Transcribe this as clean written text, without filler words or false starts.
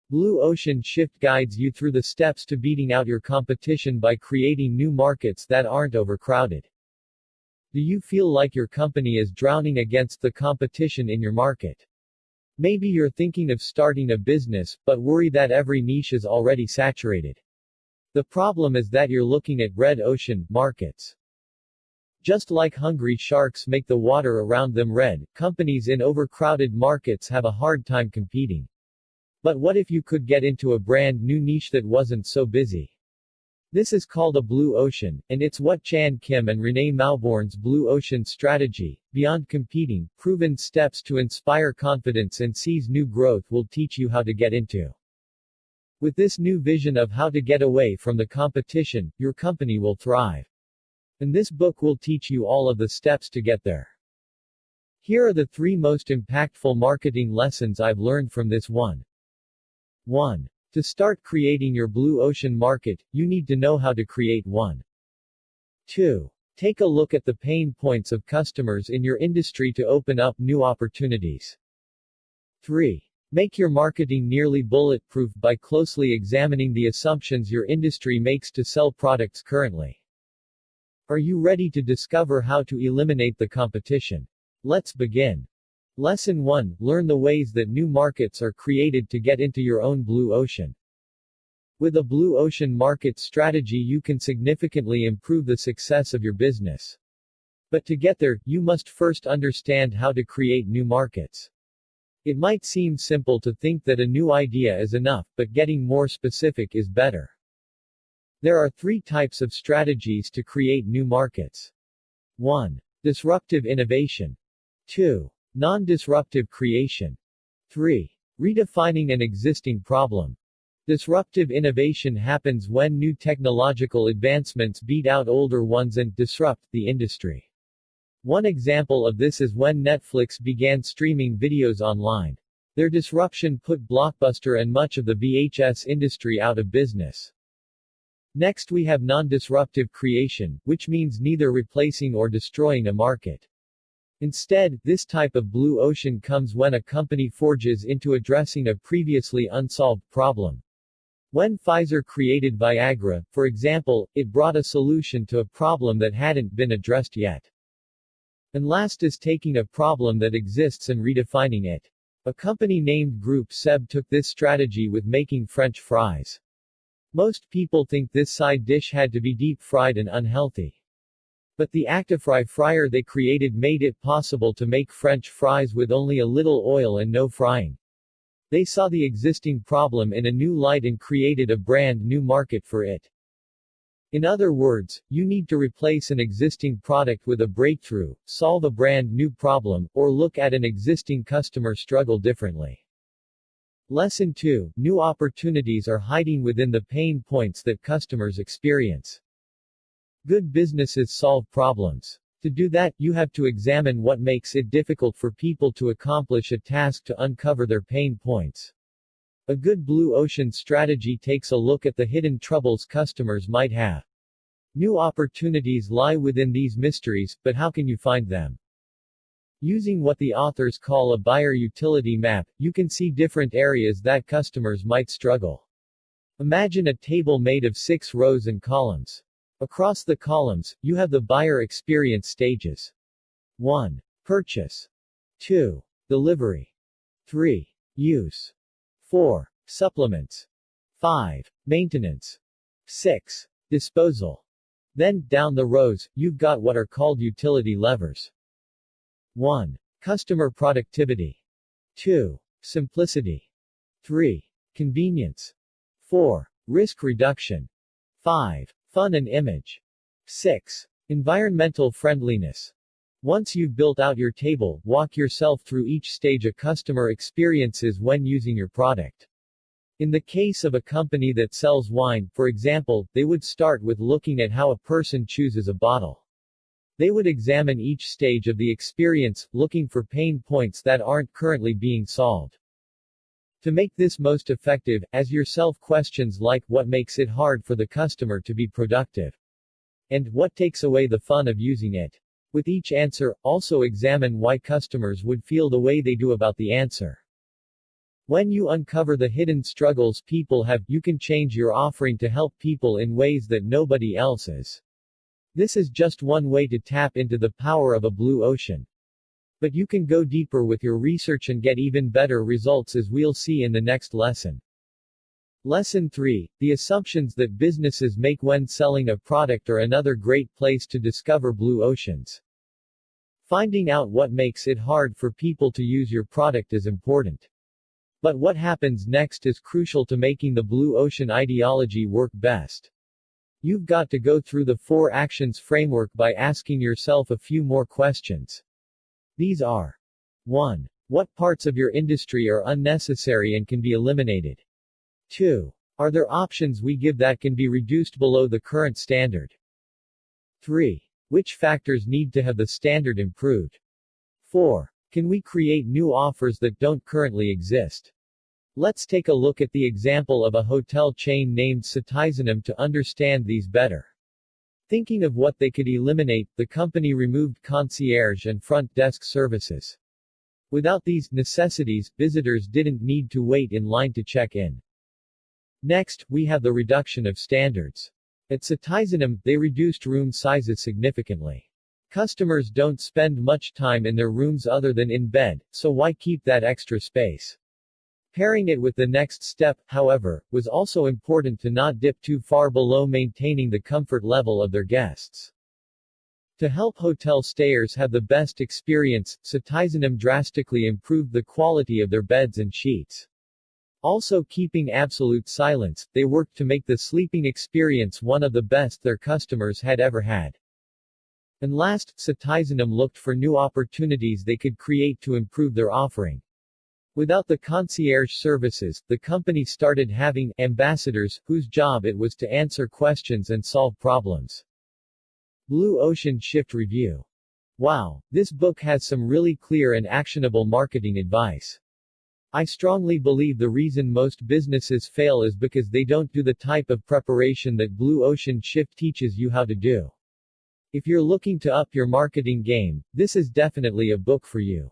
Blue Ocean Shift guides you through the steps to beating out your competition by creating new markets that aren't overcrowded. Do you feel like your company is drowning against the competition in your market? Maybe you're thinking of starting a business, but worry that every niche is already saturated. The problem is that you're looking at red ocean markets. Just like hungry sharks make the water around them red, companies in overcrowded markets have a hard time competing. But what if you could get into a brand new niche that wasn't so busy? This is called a blue ocean, and it's what Chan Kim and Renee Mauborgne's Blue Ocean strategy, Beyond Competing, Proven Steps to Inspire Confidence and Seize New Growth will teach you how to get into. With this new vision of how to get away from the competition, your company will thrive. And this book will teach you all of the steps to get there. Here are the 3 most impactful marketing lessons I've learned from this one. 1. To start creating your blue ocean market, you need to know how to create one. 2. Take a look at the pain points of customers in your industry to open up new opportunities. 3. Make your marketing nearly bulletproof by closely examining the assumptions your industry makes to sell products currently. Are you ready to discover how to eliminate the competition? Let's begin. Lesson 1. Learn the ways that new markets are created to get into your own blue ocean. With a blue ocean market strategy, you can significantly improve the success of your business. But to get there, you must first understand how to create new markets. It might seem simple to think that a new idea is enough, but getting more specific is better. There are 3 types of strategies to create new markets. 1. Disruptive innovation. 2. Non-disruptive creation. 3. Redefining an existing problem. Disruptive innovation happens when new technological advancements beat out older ones and disrupt the industry. One example of this is when Netflix began streaming videos online. Their disruption put Blockbuster and much of the VHS industry out of business. Next we have non-disruptive creation, which means neither replacing or destroying a market. Instead, this type of blue ocean comes when a company forges into addressing a previously unsolved problem. When Pfizer created Viagra, for example, it brought a solution to a problem that hadn't been addressed yet. And last is taking a problem that exists and redefining it. A company named Groupe Seb took this strategy with making French fries. Most people think this side dish had to be deep fried and unhealthy. But the Actifry fryer they created made it possible to make French fries with only a little oil and no frying. They saw the existing problem in a new light and created a brand new market for it. In other words, you need to replace an existing product with a breakthrough, solve a brand new problem, or look at an existing customer struggle differently. Lesson 2. New opportunities are hiding within the pain points that customers experience. Good businesses solve problems. To do that, you have to examine what makes it difficult for people to accomplish a task to uncover their pain points. A good blue ocean strategy takes a look at the hidden troubles customers might have. New opportunities lie within these mysteries, but how can you find them? Using what the authors call a buyer utility map, you can see different areas that customers might struggle. Imagine a table made of 6 rows and columns. Across the columns, you have the buyer experience stages. 1. Purchase. 2. Delivery. 3. Use. 4. Supplements. 5. Maintenance. 6. Disposal. Then, down the rows, you've got what are called utility levers. 1. Customer productivity. 2. Simplicity. 3. Convenience. 4. Risk reduction. 5. Fun and image. 6. Environmental friendliness. Once you've built out your table, walk yourself through each stage a customer experiences when using your product. In the case of a company that sells wine, for example, they would start with looking at how a person chooses a bottle. They would examine each stage of the experience, looking for pain points that aren't currently being solved. To make this most effective, ask yourself questions like, what makes it hard for the customer to be productive? And what takes away the fun of using it? With each answer, also examine why customers would feel the way they do about the answer. When you uncover the hidden struggles people have, you can change your offering to help people in ways that nobody else is. This is just one way to tap into the power of a blue ocean. But you can go deeper with your research and get even better results, as we'll see in the next lesson. Lesson 3. The assumptions that businesses make when selling a product are another great place to discover blue oceans. Finding out what makes it hard for people to use your product is important. But what happens next is crucial to making the blue ocean ideology work best. You've got to go through the 4 actions framework by asking yourself a few more questions. These are: 1. What parts of your industry are unnecessary and can be eliminated? 2. Are there options we give that can be reduced below the current standard? 3. Which factors need to have the standard improved? 4. Can we create new offers that don't currently exist? Let's take a look at the example of a hotel chain named Citizenum to understand these better. Thinking of what they could eliminate, the company removed concierge and front desk services. Without these necessities, visitors didn't need to wait in line to check in. Next, we have the reduction of standards. At Citizenum, they reduced room sizes significantly. Customers don't spend much time in their rooms other than in bed, so why keep that extra space? Pairing it with the next step, however, was also important to not dip too far below maintaining the comfort level of their guests. To help hotel stayers have the best experience, Citizenum drastically improved the quality of their beds and sheets. Also keeping absolute silence, they worked to make the sleeping experience one of the best their customers had ever had. And last, Citizenum looked for new opportunities they could create to improve their offering. Without the concierge services, the company started having ambassadors, whose job it was to answer questions and solve problems. Blue Ocean Shift Review. Wow, this book has some really clear and actionable marketing advice. I strongly believe the reason most businesses fail is because they don't do the type of preparation that Blue Ocean Shift teaches you how to do. If you're looking to up your marketing game, this is definitely a book for you.